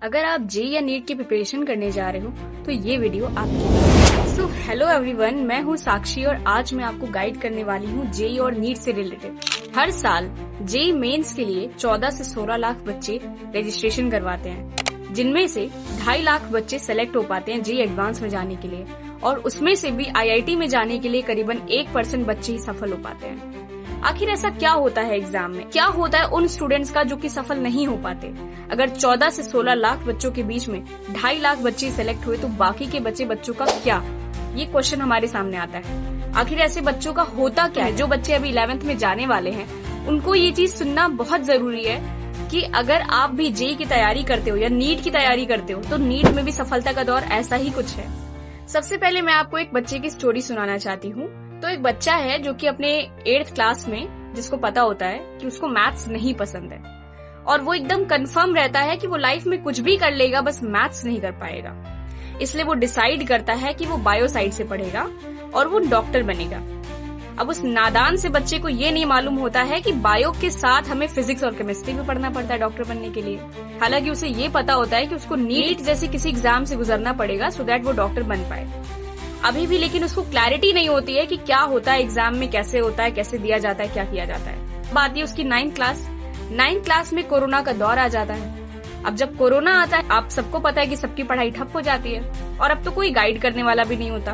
अगर आप जे या नीट की प्रिपरेशन करने जा रहे हो तो ये वीडियो आपके लिए। सो हेलो एवरीवन, मैं हूँ साक्षी और आज मैं आपको गाइड करने वाली हूँ जेई और नीट से रिलेटेड। हर साल जेई मेंस के लिए 14 से 16 लाख बच्चे रजिस्ट्रेशन करवाते हैं, जिनमें से 2.5 लाख बच्चे सेलेक्ट हो पाते हैं जेई एडवांस में जाने के लिए, और उसमें से भी आईआईटी में जाने के लिए करीबन 1% बच्चे ही सफल हो पाते हैं। आखिर ऐसा क्या होता है एग्जाम में, क्या होता है उन स्टूडेंट्स का जो कि सफल नहीं हो पाते? अगर 14 से 16 लाख बच्चों के बीच में 2.5 लाख बच्चे सेलेक्ट हुए तो बाकी के बचे बच्चों का क्या? ये क्वेश्चन हमारे सामने आता है। आखिर ऐसे बच्चों का होता क्या है? जो बच्चे अभी 11th में जाने वाले हैं उनको ये चीज सुनना बहुत जरूरी है कि अगर आप भी जेई की तैयारी करते हो या नीट की तैयारी करते हो तो नीट में भी सफलता का दौर ऐसा ही कुछ है। सबसे पहले मैं आपको एक बच्चे की स्टोरी सुनाना चाहती हूँ। तो एक बच्चा है जो कि अपने 8th क्लास में, जिसको पता होता है कि उसको मैथ्स नहीं पसंद है और वो एकदम कंफर्म रहता है कि वो लाइफ में कुछ भी कर लेगा, बस मैथ्स नहीं कर पाएगा। इसलिए वो डिसाइड करता है कि वो बायो साइड से पढ़ेगा और वो डॉक्टर बनेगा। अब उस नादान से बच्चे को ये नहीं मालूम होता है कि बायो के साथ हमें फिजिक्स और केमिस्ट्री भी पढ़ना पड़ता है डॉक्टर बनने के लिए। हालांकि उसे ये पता होता है कि उसको नीट जैसे किसी एग्जाम से गुजरना पड़ेगा सो दैट वो डॉक्टर बन पाए। अभी भी लेकिन उसको क्लैरिटी नहीं होती है कि क्या होता है एग्जाम में, कैसे होता है, कैसे दिया जाता है, क्या किया जाता है। बात ये उसकी 9th क्लास में कोरोना का दौर आ जाता है। अब जब कोरोना आता है, आप सबको पता है कि सबकी पढ़ाई ठप हो जाती है और अब तो कोई गाइड करने वाला भी नहीं होता।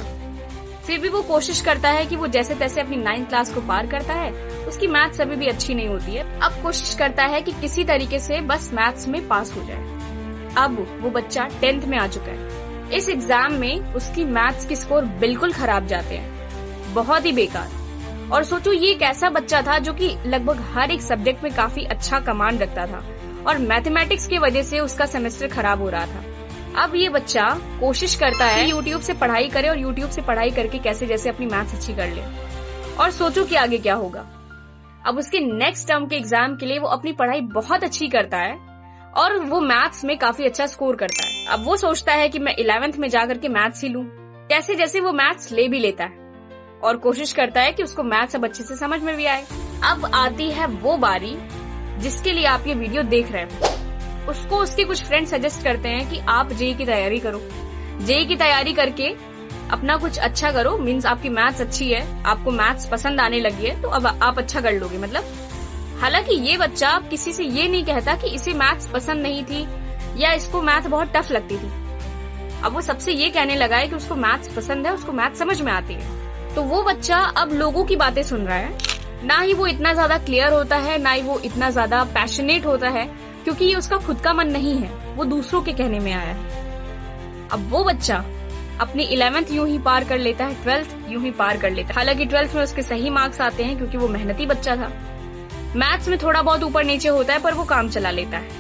फिर भी वो कोशिश करता है कि वो जैसे तैसे अपनी 9th क्लास को पार करता है। उसकी मैथ्स अभी भी अच्छी नहीं होती है। अब कोशिश करता है कि किसी तरीके से बस मैथ्स में पास हो जाए। अब वो बच्चा 10th में आ चुका है। इस एग्जाम में उसकी मैथ्स की स्कोर बिल्कुल खराब जाते हैं, बहुत ही बेकार। और सोचो ये एक ऐसा बच्चा था जो कि लगभग हर एक सब्जेक्ट में काफी अच्छा कमांड रखता था और मैथमेटिक्स की वजह से उसका सेमेस्टर खराब हो रहा था। अब ये बच्चा कोशिश करता है यूट्यूब से पढ़ाई करे और यूट्यूब से पढ़ाई करके कैसे जैसे अपनी मैथ्स अच्छी कर ले। और सोचो कि आगे क्या होगा। अब उसके नेक्स्ट टर्म के एग्जाम के लिए वो अपनी पढ़ाई बहुत अच्छी करता है और वो मैथ्स में काफी अच्छा स्कोर करता है। अब वो सोचता है कि मैं 11th में जाकर के मैथ्स ही लूं। कैसे जैसे वो मैथ्स ले भी लेता है और कोशिश करता है कि उसको मैथ्स अब अच्छे से समझ में भी आए। अब आती है वो बारी जिसके लिए आप ये वीडियो देख रहे हो। उसको उसके कुछ फ्रेंड सजेस्ट करते हैं कि आप जेई की तैयारी करो, जेई की तैयारी करके अपना कुछ अच्छा करो, मीन्स आपकी मैथ्स अच्छी है, आपको मैथ्स पसंद आने लगी है तो अब आप अच्छा कर लोगे। मतलब हालांकि ये बच्चा किसी से ये नहीं कहता कि इसे मैथ्स पसंद नहीं थी या इसको मैथ बहुत टफ लगती थी। अब वो सबसे ये कहने लगा है कि उसको मैथ्स पसंद है, उसको मैथ्स समझ में आती है। तो वो बच्चा अब लोगों की बातें सुन रहा है। ना ही वो इतना ज्यादा क्लियर होता है, ना ही वो इतना ज्यादा पैशनेट होता है, क्योंकि ये उसका खुद का मन नहीं है, वो दूसरों के कहने में आया है। अब वो बच्चा अपनी 11th यूं ही पार कर लेता है, 12th यूं ही पार कर लेता है। हालांकि 12th में उसके सही मार्क्स आते हैं क्योंकि वो मेहनती बच्चा था। मैथ्स में थोड़ा बहुत ऊपर नीचे होता है पर वो काम चला लेता है।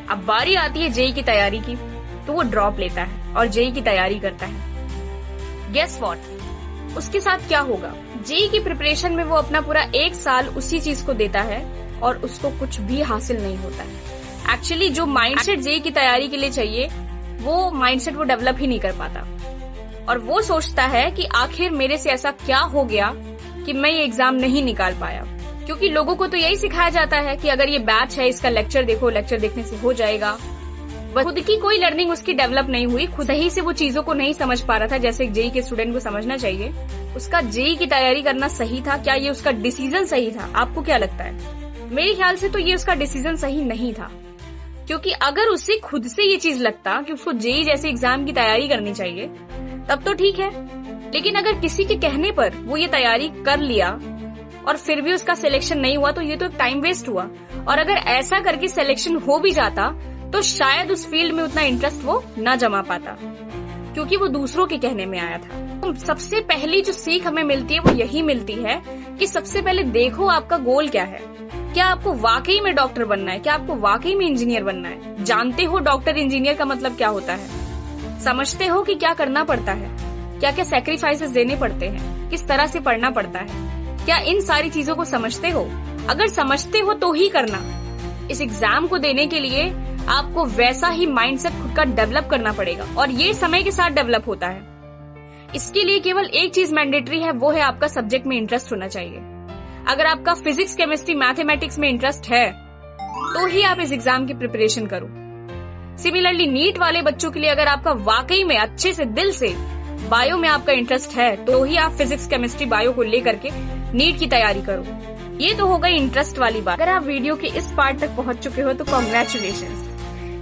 अब बारी आती है जेई की तैयारी की, तो वो ड्रॉप लेता है और जेई की तैयारी करता है। गेस व्हाट, उसके साथ क्या होगा? जेई की प्रिपरेशन में वो अपना पूरा 1 साल उसी चीज को देता है और उसको कुछ भी हासिल नहीं होता है। एक्चुअली जो माइंडसेट जेई की तैयारी के लिए चाहिए वो माइंडसेट वो डेवलप ही नहीं कर पाता और वो सोचता है कि आखिर मेरे से ऐसा क्या हो गया कि मैं ये एग्जाम नहीं निकाल पाया। क्योंकि लोगों को तो यही सिखाया जाता है कि अगर ये बैच है इसका लेक्चर देखो, लेक्चर देखने से हो जाएगा। खुद की कोई लर्निंग उसकी डेवलप नहीं हुई, खुद सही से वो चीजों को नहीं समझ पा रहा था जैसे जेई के स्टूडेंट को समझना चाहिए। उसका जेई की तैयारी करना सही था? क्या ये उसका डिसीजन सही था? आपको क्या लगता है? मेरे ख्याल से तो ये उसका डिसीजन सही नहीं था, क्योंकि अगर उसे खुद से ये चीज लगता कि उसको जेई जैसे एग्जाम की तैयारी करनी चाहिए तब तो ठीक है, लेकिन अगर किसी के कहने पर वो ये तैयारी कर लिया और फिर भी उसका सिलेक्शन नहीं हुआ तो ये तो टाइम वेस्ट हुआ। और अगर ऐसा करके सिलेक्शन हो भी जाता तो शायद उस फील्ड में उतना इंटरेस्ट वो न जमा पाता, क्योंकि वो दूसरों के कहने में आया था। तो सबसे पहली जो सीख हमें मिलती है वो यही मिलती है कि सबसे पहले देखो आपका गोल क्या है। क्या आपको वाकई में डॉक्टर बनना है? क्या आपको वाकई में इंजीनियर बनना है? जानते हो डॉक्टर इंजीनियर का मतलब क्या होता है? समझते हो कि क्या करना पड़ता है, क्या क्या सैक्रिफाइसेस देने पड़ते हैं, किस तरह से पढ़ना पड़ता है? क्या इन सारी चीजों को समझते हो? अगर समझते हो तो ही करना। इस एग्जाम को देने के लिए आपको वैसा ही माइंडसेट खुद का डेवलप करना पड़ेगा और ये समय के साथ डेवलप होता है। इसके लिए केवल एक चीज मैंडेटरी है, वो है आपका सब्जेक्ट में इंटरेस्ट होना चाहिए। अगर आपका फिजिक्स, केमिस्ट्री, मैथमेटिक्स में इंटरेस्ट है तो ही आप इस एग्जाम की प्रिपरेशन करो। सिमिलरली नीट वाले बच्चों के लिए अगर आपका वाकई में अच्छे से दिल से बायो में आपका इंटरेस्ट है तो ही आप फिजिक्स, केमिस्ट्री, बायो को लेकर के नीट की तैयारी करो। ये तो हो गई इंटरेस्ट वाली बात। अगर आप वीडियो के इस पार्ट तक पहुंच चुके हो तो कॉन्ग्रेचुलेशंस,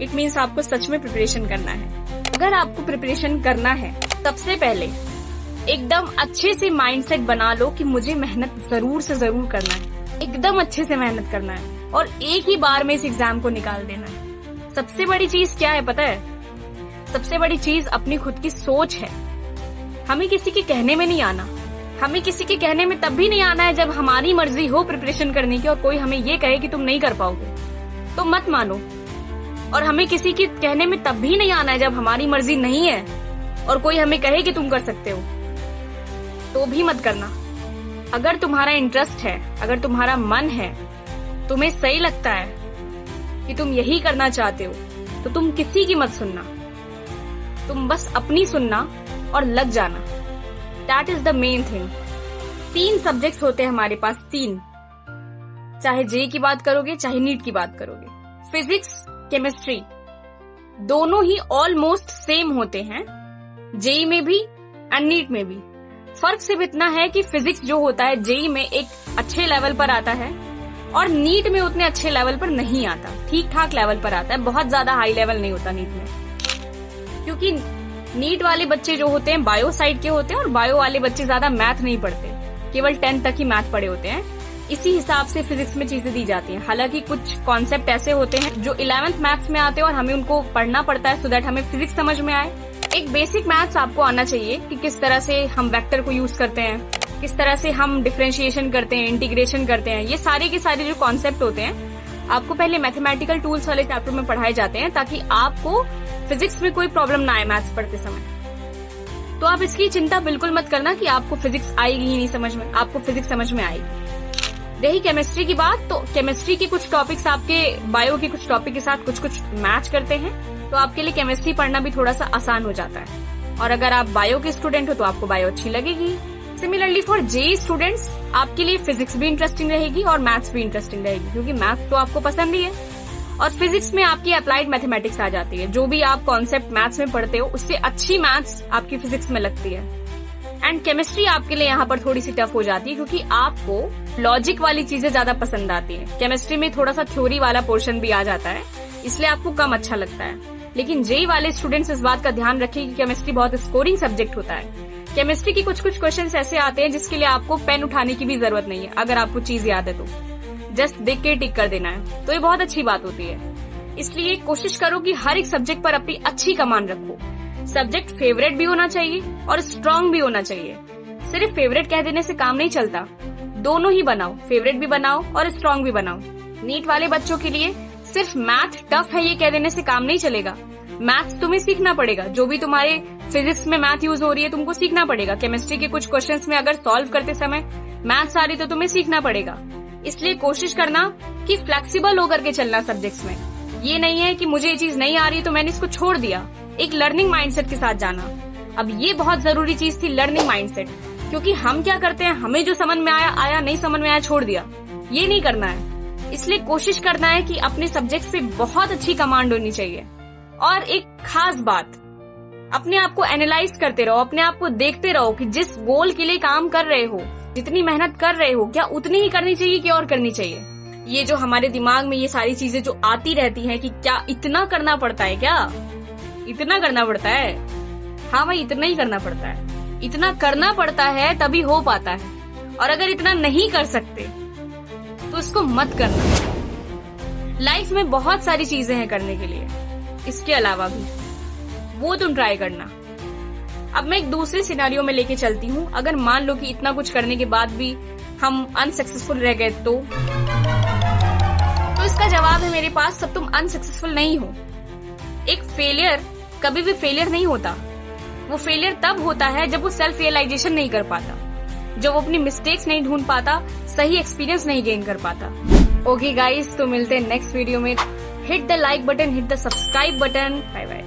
इट मीन्स आपको सच में प्रिपरेशन करना है। अगर आपको प्रिपरेशन करना है सबसे पहले एकदम अच्छे से माइंडसेट बना लो कि मुझे मेहनत जरूर से जरूर करना है, एकदम अच्छे से मेहनत करना है और एक ही बार में इस एग्जाम को निकाल देना है। सबसे बड़ी चीज क्या है पता है? सबसे बड़ी चीज अपनी खुद की सोच है। हमें किसी के कहने में नहीं आना। हमें किसी के कहने में तब भी नहीं आना है जब हमारी मर्जी हो प्रिपरेशन करने की और कोई हमें ये कहे कि तुम नहीं कर पाओगे तो मत मानो। और हमें किसी के कहने में तब भी नहीं आना है जब हमारी मर्जी नहीं है और कोई हमें कहे कि तुम कर सकते हो तो भी मत करना। अगर तुम्हारा इंटरेस्ट है, अगर तुम्हारा मन है, तुम्हें सही लगता है कि तुम यही करना चाहते हो तो तुम किसी की मत सुनना, तुम बस अपनी सुनना और लग जाना। That is the main thing. 3 subjects होते हैं हमारे पास, 3, चाहे जे की बात करोगे चाहे नीट की बात करोगे। फिजिक्स, केमिस्ट्री दोनों ही ऑलमोस्ट सेम होते हैं, जेई में भी एंड नीट में भी। फर्क सिर्फ इतना है कि फिजिक्स जो होता है जेई में एक अच्छे लेवल पर आता है और नीट में उतने अच्छे लेवल पर नहीं आता, ठीक ठाक लेवल पर आता है, बहुत ज्यादा हाई लेवल नहीं होता नीट में। क्योंकि नीट वाले बच्चे जो होते हैं बायो साइड के होते हैं और बायो वाले बच्चे ज्यादा मैथ नहीं पढ़ते, केवल 10th तक ही मैथ पढ़े होते हैं। इसी हिसाब से फिजिक्स में चीजें दी जाती हैं। हालांकि कुछ कॉन्सेप्ट ऐसे होते हैं जो 11th मैथ्स में आते हैं और हमें उनको पढ़ना पड़ता है सो दैट हमें फिजिक्स समझ में आए। एक बेसिक मैथ्स आपको आना चाहिए कि किस तरह से हम वेक्टर को यूज करते हैं, किस तरह से हम डिफरेंशिएशन करते हैं, इंटीग्रेशन करते हैं। ये सारे के सारे जो कॉन्सेप्ट होते हैं आपको पहले मैथमेटिकल टूल्स वाले चैप्टर में पढ़ाए जाते हैं ताकि आपको फिजिक्स में कोई प्रॉब्लम ना आए मैथ्स पढ़ते समय। तो आप इसकी चिंता बिल्कुल मत करना कि आपको फिजिक्स आएगी ही नहीं समझ में, आपको फिजिक्स समझ में आएगी। रही केमिस्ट्री की बात, तो केमिस्ट्री के कुछ टॉपिक्स आपके बायो के कुछ टॉपिक के साथ कुछ कुछ मैच करते हैं तो आपके लिए केमिस्ट्री पढ़ना भी थोड़ा सा आसान हो जाता है। और अगर आप बायो के स्टूडेंट हो तो आपको बायो अच्छी लगेगी। सिमिलरली फॉर जेई स्टूडेंट्स आपके लिए फिजिक्स भी इंटरेस्टिंग रहेगी और मैथ्स भी इंटरेस्टिंग रहेगी क्योंकि मैथ्स तो आपको पसंद ही है। और फिजिक्स में आपकी अप्लाइड मैथमेटिक्स आ जाती है, जो भी आप कॉन्सेप्ट मैथ्स में पढ़ते हो उससे अच्छी मैथ्स आपकी फिजिक्स में लगती है। एंड केमिस्ट्री आपके लिए यहाँ पर थोड़ी सी टफ हो जाती है क्योंकि आपको लॉजिक वाली चीजें ज्यादा पसंद आती है। केमिस्ट्री में थोड़ा सा थ्योरी वाला पोर्शन भी आ जाता है, इसलिए आपको कम अच्छा लगता है। लेकिन जेई वाले स्टूडेंट्स इस बात का ध्यान रखें कि केमिस्ट्री बहुत स्कोरिंग सब्जेक्ट होता है। केमिस्ट्री की कुछ कुछ क्वेश्चंस ऐसे आते हैं जिसके लिए आपको पेन उठाने की भी जरूरत नहीं है। अगर आपको चीज याद है तो जस्ट देख के टिक कर देना है, तो ये बहुत अच्छी बात होती है। इसलिए कोशिश करो कि हर एक सब्जेक्ट पर अपनी अच्छी कमांड रखो। सब्जेक्ट फेवरेट भी होना चाहिए और स्ट्रांग भी होना चाहिए। सिर्फ फेवरेट कह देने से काम नहीं चलता, दोनों ही बनाओ, फेवरेट भी बनाओ और स्ट्रांग भी बनाओ। नीट वाले बच्चों के लिए सिर्फ मैथ टफ है ये कह देने से काम नहीं चलेगा। मैथ्स तुम्हें सीखना पड़ेगा, जो भी तुम्हारे फिजिक्स में मैथ यूज हो रही है तुमको सीखना पड़ेगा। केमिस्ट्री के कुछ क्वेश्चंस में अगर सॉल्व करते समय मैथ्स आ रही तो तुम्हें सीखना पड़ेगा। इसलिए कोशिश करना कि फ्लेक्सिबल होकर के चलना सब्जेक्ट्स में। ये नहीं है कि मुझे ये चीज नहीं आ रही तो मैंने इसको छोड़ दिया। एक लर्निंग माइंडसेट के साथ जाना। अब ये बहुत जरूरी चीज थी, लर्निंग माइंडसेट, क्योंकि हम क्या करते हैं, हमें जो समझ में आया, नहीं समझ में आया, छोड़ दिया। ये नहीं करना है। इसलिए कोशिश करना है कि अपने सब्जेक्ट से बहुत अच्छी कमांड होनी चाहिए। और एक खास बात, अपने आप को एनालाइज करते रहो, अपने आप को देखते रहो कि जिस गोल के लिए काम कर रहे हो, जितनी मेहनत कर रहे हो, क्या उतनी ही करनी चाहिए कि और करनी चाहिए। ये जो हमारे दिमाग में ये सारी चीजें जो आती रहती हैं कि क्या इतना करना पड़ता है, क्या इतना करना पड़ता है। हाँ भाई, इतना ही करना पड़ता है। इतना करना पड़ता है तभी हो पाता है। और अगर इतना नहीं कर सकते तो इसको मत करना। लाइफ में बहुत सारी चीजें हैं करने के लिए, इसके अलावा भी, वो तुम ट्राई करना। अब मैं एक दूसरे सिनेरियो में लेके चलती हूँ। अगर मान लो कि इतना कुछ करने के बाद भी हम अनसक्सेसफुल रह गए तो इसका जवाब है मेरे पास, तब तुम अनसक्सेसफुल नहीं हो। एक फेलियर कभी भी फेलियर नहीं होता। वो फेलियर तब होता है जब वो सेल्फ रियलाइजेशन नहीं कर पाता, जब वो अपनी मिस्टेक्स नहीं ढूंढ पाता, सही एक्सपीरियंस नहीं गेन कर पाता। ओके गाइस, तो मिलते हैं नेक्स्ट वीडियो में। Hit the like button, hit the subscribe button. Bye bye.